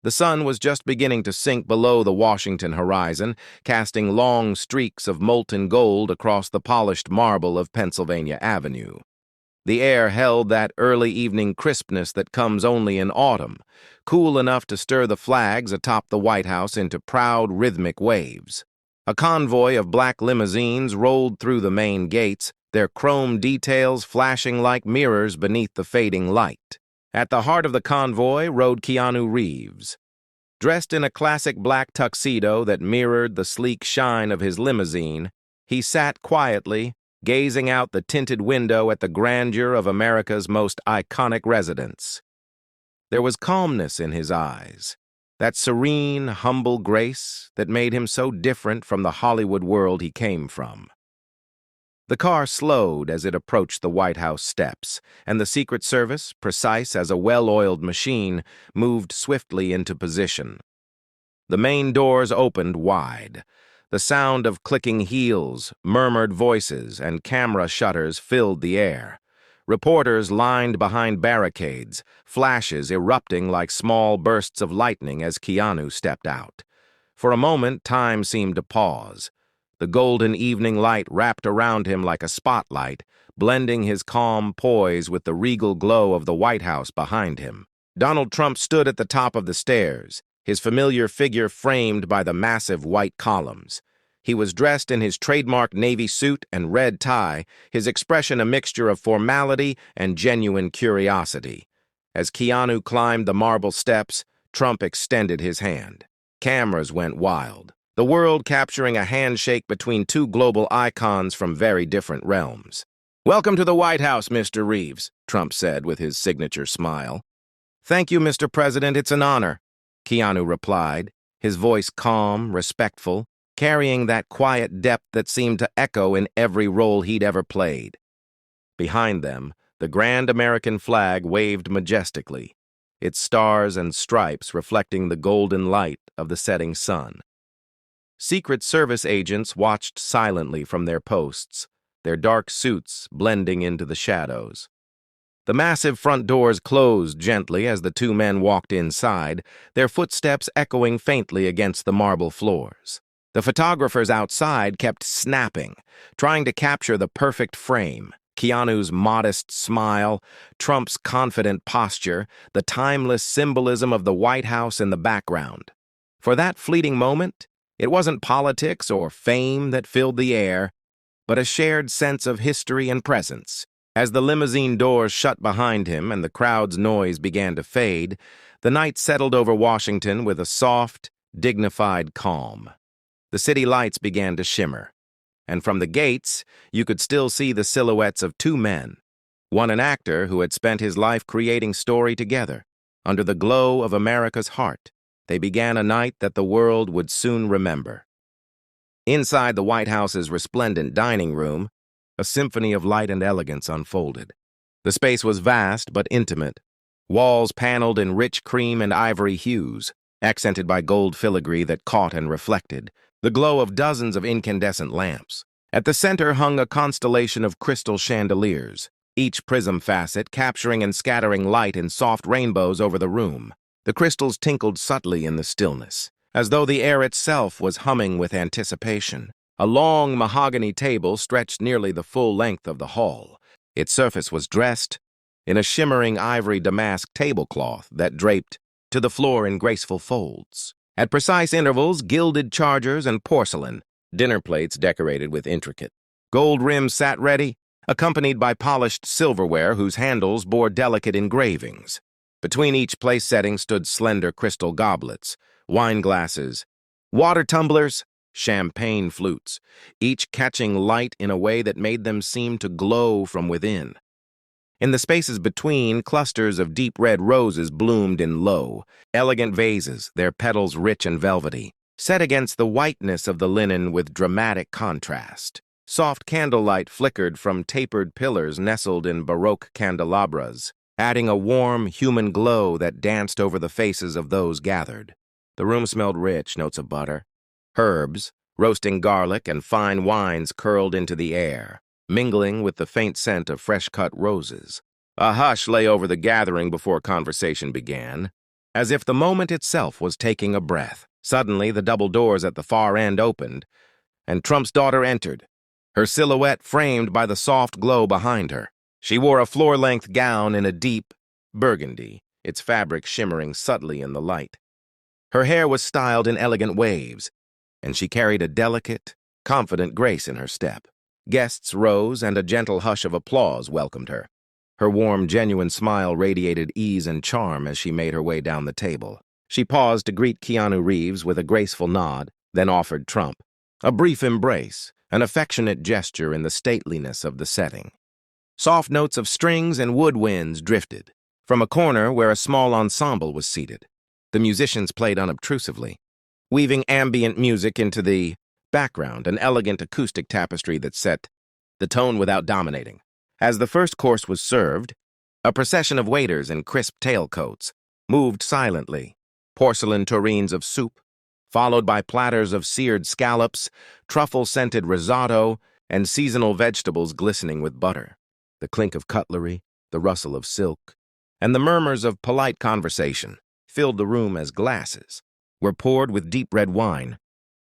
The sun was just beginning to sink below the Washington horizon, casting long streaks of molten gold across the polished marble of Pennsylvania Avenue. The air held that early evening crispness that comes only in autumn, cool enough to stir the flags atop the White House into proud, rhythmic waves. A convoy of black limousines rolled through the main gates, their chrome details flashing like mirrors beneath the fading light. At the heart of the convoy rode Keanu Reeves. Dressed in a classic black tuxedo that mirrored the sleek shine of his limousine, he sat quietly, gazing out the tinted window at the grandeur of America's most iconic residence. There was calmness in his eyes, that serene, humble grace that made him so different from the Hollywood world he came from. The car slowed as it approached the White House steps, and the Secret Service, precise as a well-oiled machine, moved swiftly into position. The main doors opened wide. The sound of clicking heels, murmured voices, and camera shutters filled the air. Reporters lined behind barricades, flashes erupting like small bursts of lightning as Keanu stepped out. For a moment, time seemed to pause. The golden evening light wrapped around him like a spotlight, blending his calm poise with the regal glow of the White House behind him. Donald Trump stood at the top of the stairs, his familiar figure framed by the massive white columns. He was dressed in his trademark navy suit and red tie, his expression a mixture of formality and genuine curiosity. As Keanu climbed the marble steps, Trump extended his hand. Cameras went wild, the world capturing a handshake between two global icons from very different realms. "Welcome to the White House, Mr. Reeves," Trump said with his signature smile. "Thank you, Mr. President, it's an honor," Keanu replied, his voice calm, respectful, carrying that quiet depth that seemed to echo in every role he'd ever played. Behind them, the grand American flag waved majestically, its stars and stripes reflecting the golden light of the setting sun. Secret Service agents watched silently from their posts, their dark suits blending into the shadows. The massive front doors closed gently as the two men walked inside, their footsteps echoing faintly against the marble floors. The photographers outside kept snapping, trying to capture the perfect frame. Keanu's modest smile, Trump's confident posture, the timeless symbolism of the White House in the background. For that fleeting moment, it wasn't politics or fame that filled the air, but a shared sense of history and presence. As the limousine doors shut behind him and the crowd's noise began to fade, the night settled over Washington with a soft, dignified calm. The city lights began to shimmer, and from the gates, you could still see the silhouettes of two men, one an actor who had spent his life creating story together. Under the glow of America's heart, they began a night that the world would soon remember. Inside the White House's resplendent dining room, a symphony of light and elegance unfolded. The space was vast but intimate, walls paneled in rich cream and ivory hues, accented by gold filigree that caught and reflected the glow of dozens of incandescent lamps. At the center hung a constellation of crystal chandeliers, each prism facet capturing and scattering light in soft rainbows over the room. The crystals tinkled subtly in the stillness, as though the air itself was humming with anticipation. A long mahogany table stretched nearly the full length of the hall. Its surface was dressed in a shimmering ivory damask tablecloth that draped to the floor in graceful folds. At precise intervals, gilded chargers and porcelain, dinner plates decorated with intricate gold rims sat ready, accompanied by polished silverware whose handles bore delicate engravings. Between each place setting stood slender crystal goblets, wine glasses, water tumblers, champagne flutes, each catching light in a way that made them seem to glow from within. In the spaces between, clusters of deep red roses bloomed in low, elegant vases, their petals rich and velvety, set against the whiteness of the linen with dramatic contrast. Soft candlelight flickered from tapered pillars nestled in Baroque candelabras, adding a warm, human glow that danced over the faces of those gathered. The room smelled rich, notes of butter, herbs, roasting garlic, and fine wines curled into the air, mingling with the faint scent of fresh-cut roses. A hush lay over the gathering before conversation began. as if the moment itself was taking a breath. Suddenly, the double doors at the far end opened, and Trump's daughter entered, her silhouette framed by the soft glow behind her. She wore a floor-length gown in a deep burgundy, its fabric shimmering subtly in the light. Her hair was styled in elegant waves, and she carried a delicate, confident grace in her step. Guests rose, and a gentle hush of applause welcomed her. Her warm, genuine smile radiated ease and charm as she made her way down the table. She paused to greet Keanu Reeves with a graceful nod, then offered Trump a brief embrace, an affectionate gesture in the stateliness of the setting. Soft notes of strings and woodwinds drifted from a corner where a small ensemble was seated. The musicians played unobtrusively, weaving ambient music into the background, an elegant acoustic tapestry that set the tone without dominating. As the first course was served, a procession of waiters in crisp tailcoats moved silently, porcelain tureens of soup, followed by platters of seared scallops, truffle-scented risotto, and seasonal vegetables glistening with butter. The clink of cutlery, the rustle of silk, and the murmurs of polite conversation filled the room as glasses were poured with deep red wine,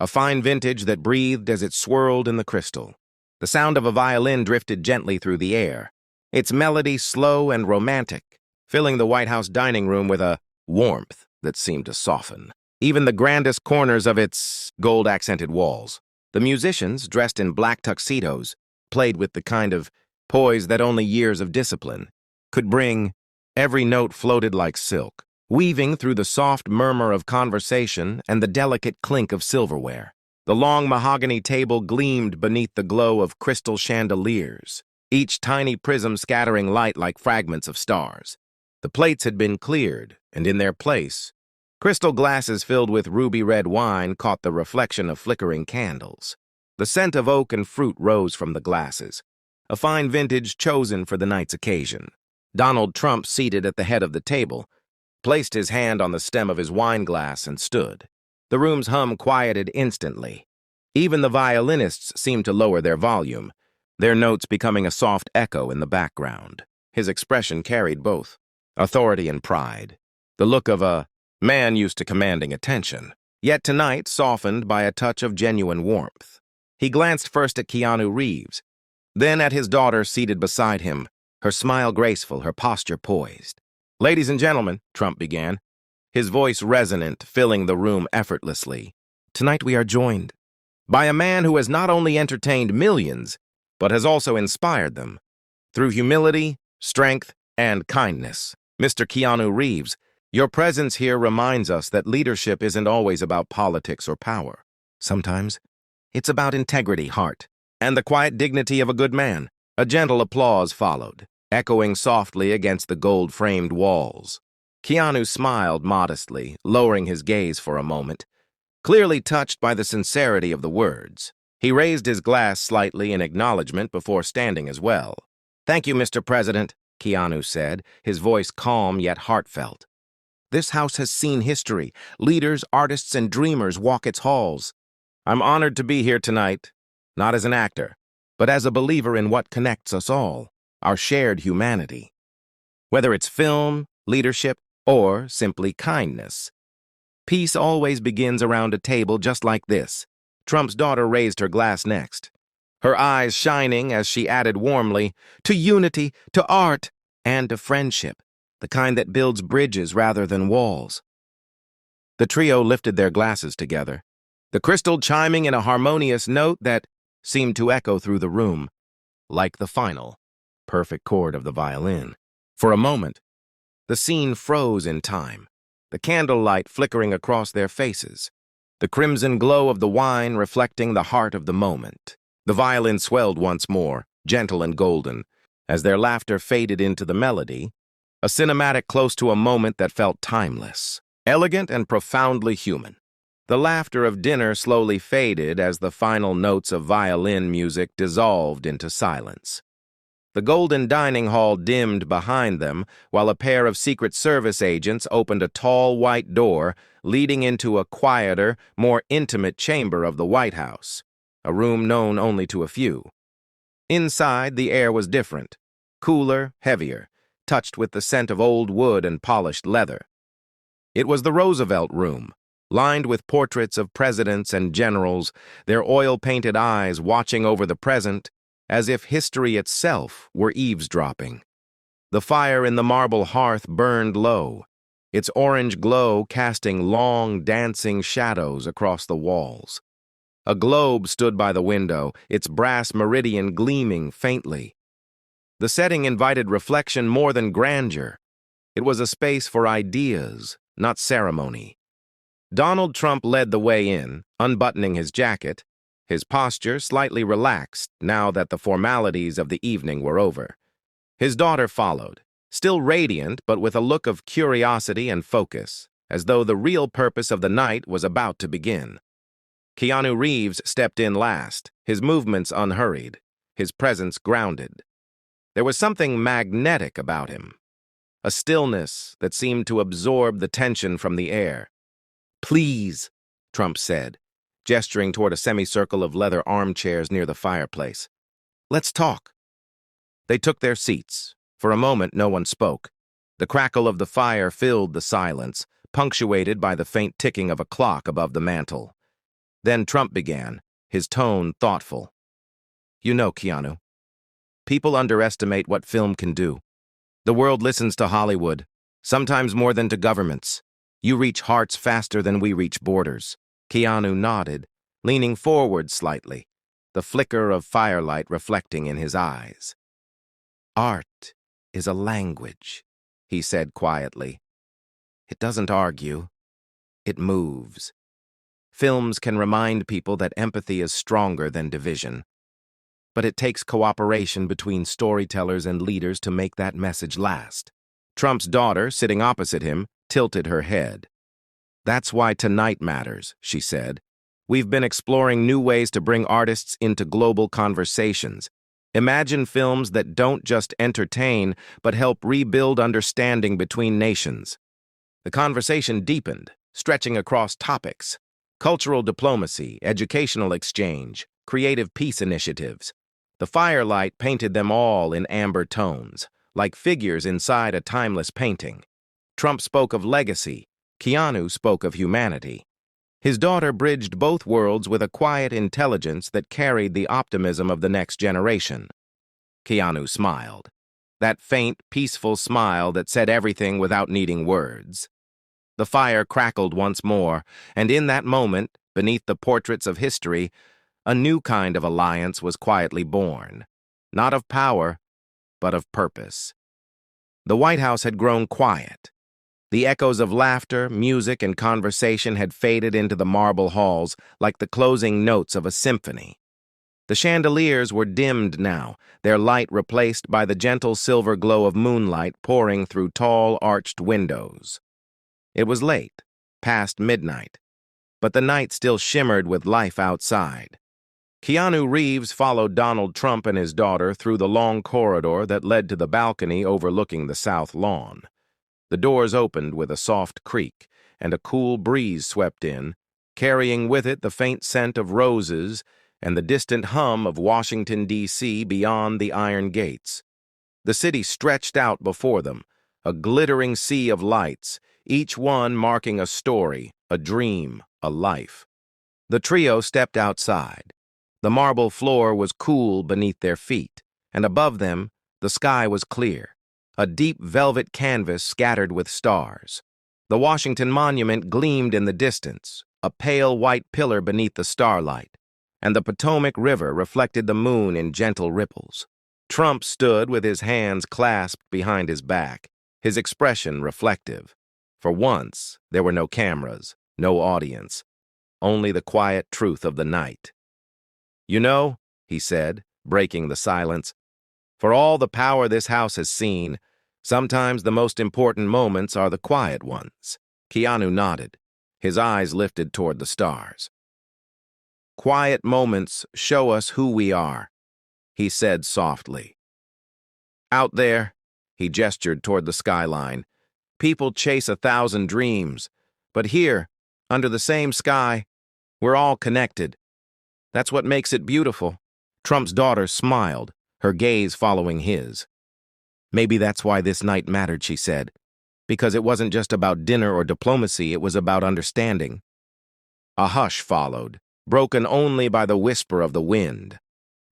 a fine vintage that breathed as it swirled in the crystal. The sound of a violin drifted gently through the air, its melody slow and romantic, filling the White House dining room with a warmth that seemed to soften even the grandest corners of its gold-accented walls. The musicians, dressed in black tuxedos, played with the kind of poise that only years of discipline could bring. Every note floated like silk, weaving through the soft murmur of conversation and the delicate clink of silverware. The long mahogany table gleamed beneath the glow of crystal chandeliers, each tiny prism scattering light like fragments of stars. The plates had been cleared, and in their place, crystal glasses filled with ruby-red wine caught the reflection of flickering candles. The scent of oak and fruit rose from the glasses, a fine vintage chosen for the night's occasion. Donald Trump, seated at the head of the table, placed his hand on the stem of his wine glass and stood. The room's hum quieted instantly. Even the violinists seemed to lower their volume, their notes becoming a soft echo in the background. His expression carried both authority and pride, the look of a man used to commanding attention, yet tonight softened by a touch of genuine warmth. He glanced first at Keanu Reeves, then at his daughter seated beside him, her smile graceful, her posture poised. "Ladies and gentlemen," Trump began, his voice resonant, filling the room effortlessly. "Tonight we are joined by a man who has not only entertained millions, but has also inspired them through humility, strength, and kindness. Mr. Keanu Reeves, your presence here reminds us that leadership isn't always about politics or power. Sometimes it's about integrity, heart, and the quiet dignity of a good man." A gentle applause followed, echoing softly against the gold-framed walls. Keanu smiled modestly, lowering his gaze for a moment, clearly touched by the sincerity of the words. He raised his glass slightly in acknowledgement before standing as well. "Thank you, Mr. President," Keanu said, his voice calm yet heartfelt. "This house has seen history. Leaders, artists, and dreamers walk its halls. I'm honored to be here tonight, not as an actor, but as a believer in what connects us all, our shared humanity. Whether it's film, leadership, or simply kindness. Peace always begins around a table just like this." Trump's daughter raised her glass next, her eyes shining as she added warmly, "To unity, to art, and to friendship, the kind that builds bridges rather than walls." The trio lifted their glasses together, the crystal chiming in a harmonious note that seemed to echo through the room, like the final, perfect chord of the violin. For a moment, the scene froze in time, the candlelight flickering across their faces, the crimson glow of the wine reflecting the heart of the moment. The violin swelled once more, gentle and golden, as their laughter faded into the melody, a cinematic close to a moment that felt timeless, elegant and profoundly human. The laughter of dinner slowly faded as the final notes of violin music dissolved into silence. The golden dining hall dimmed behind them, while a pair of Secret Service agents opened a tall white door leading into a quieter, more intimate chamber of the White House, a room known only to a few. Inside, the air was different, cooler, heavier, touched with the scent of old wood and polished leather. It was the Roosevelt Room, lined with portraits of presidents and generals, their oil-painted eyes watching over the present as if history itself were eavesdropping. The fire in the marble hearth burned low, its orange glow casting long, dancing shadows across the walls. A globe stood by the window, its brass meridian gleaming faintly. The setting invited reflection more than grandeur. It was a space for ideas, not ceremony. Donald Trump led the way in, unbuttoning his jacket, his posture slightly relaxed now that the formalities of the evening were over. His daughter followed, still radiant but with a look of curiosity and focus, as though the real purpose of the night was about to begin. Keanu Reeves stepped in last, his movements unhurried, his presence grounded. There was something magnetic about him, a stillness that seemed to absorb the tension from the air. "Please," Trump said, gesturing toward a semicircle of leather armchairs near the fireplace. "Let's talk." They took their seats. For a moment, no one spoke. The crackle of the fire filled the silence, punctuated by the faint ticking of a clock above the mantel. Then Trump began, his tone thoughtful. "You know, Keanu, people underestimate what film can do. The world listens to Hollywood, sometimes more than to governments. You reach hearts faster than we reach borders." Keanu nodded, leaning forward slightly, the flicker of firelight reflecting in his eyes. "Art is a language," he said quietly. "It doesn't argue. It moves. Films can remind people that empathy is stronger than division. But it takes cooperation between storytellers and leaders to make that message last." Trump's daughter, sitting opposite him, tilted her head. "That's why tonight matters," she said. "We've been exploring new ways to bring artists into global conversations. Imagine films that don't just entertain, but help rebuild understanding between nations." The conversation deepened, stretching across topics: cultural diplomacy, educational exchange, creative peace initiatives. The firelight painted them all in amber tones, like figures inside a timeless painting. Trump spoke of legacy, Keanu spoke of humanity. His daughter bridged both worlds with a quiet intelligence that carried the optimism of the next generation. Keanu smiled, that faint, peaceful smile that said everything without needing words. The fire crackled once more, and in that moment, beneath the portraits of history, a new kind of alliance was quietly born, not of power, but of purpose. The White House had grown quiet. The echoes of laughter, music, and conversation had faded into the marble halls like the closing notes of a symphony. The chandeliers were dimmed now, their light replaced by the gentle silver glow of moonlight pouring through tall, arched windows. It was late, past midnight, but the night still shimmered with life outside. Keanu Reeves followed Donald Trump and his daughter through the long corridor that led to the balcony overlooking the south lawn. The doors opened with a soft creak, and a cool breeze swept in, carrying with it the faint scent of roses and the distant hum of Washington, D.C. beyond the iron gates. The city stretched out before them, a glittering sea of lights, each one marking a story, a dream, a life. The trio stepped outside. The marble floor was cool beneath their feet, and above them, the sky was clear, a deep velvet canvas scattered with stars. The Washington Monument gleamed in the distance, a pale white pillar beneath the starlight, and the Potomac River reflected the moon in gentle ripples. Trump stood with his hands clasped behind his back, his expression reflective. For once, there were no cameras, no audience, only the quiet truth of the night. "You know," he said, breaking the silence, "for all the power this house has seen, sometimes the most important moments are the quiet ones." Keanu nodded, his eyes lifted toward the stars. "Quiet moments show us who we are," he said softly. "Out there," he gestured toward the skyline, "people chase 1,000 dreams, but here, under the same sky, we're all connected. That's what makes it beautiful." Trump's daughter smiled, her gaze following his. "Maybe that's why this night mattered," she said. Because it wasn't just about dinner or diplomacy, it was about understanding. A hush followed, broken only by the whisper of the wind.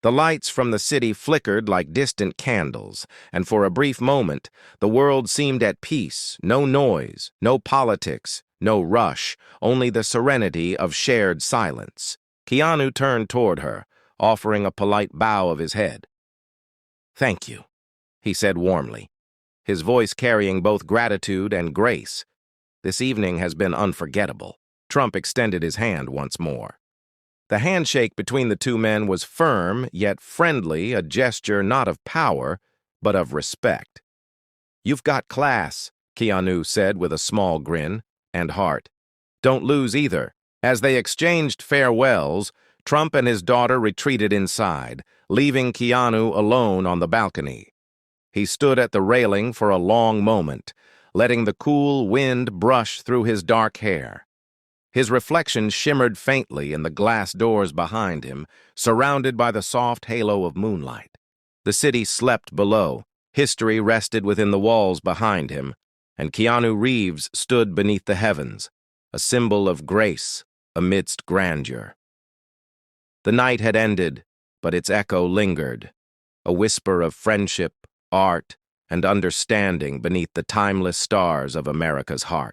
The lights from the city flickered like distant candles, and for a brief moment, the world seemed at peace. No noise, no politics, no rush, only the serenity of shared silence. Keanu turned toward her, offering a polite bow of his head. "Thank you," he said warmly, his voice carrying both gratitude and grace. "This evening has been unforgettable." Trump extended his hand once more. The handshake between the two men was firm, yet friendly, a gesture not of power, but of respect. "You've got class," Keanu said with a small grin, "and heart. Don't lose either." As they exchanged farewells, Trump and his daughter retreated inside, leaving Keanu alone on the balcony. He stood at the railing for a long moment, letting the cool wind brush through his dark hair. His reflection shimmered faintly in the glass doors behind him, surrounded by the soft halo of moonlight. The city slept below, history rested within the walls behind him, and Keanu Reeves stood beneath the heavens, a symbol of grace amidst grandeur. The night had ended, but its echo lingered, a whisper of friendship, art, and understanding beneath the timeless stars of America's heart.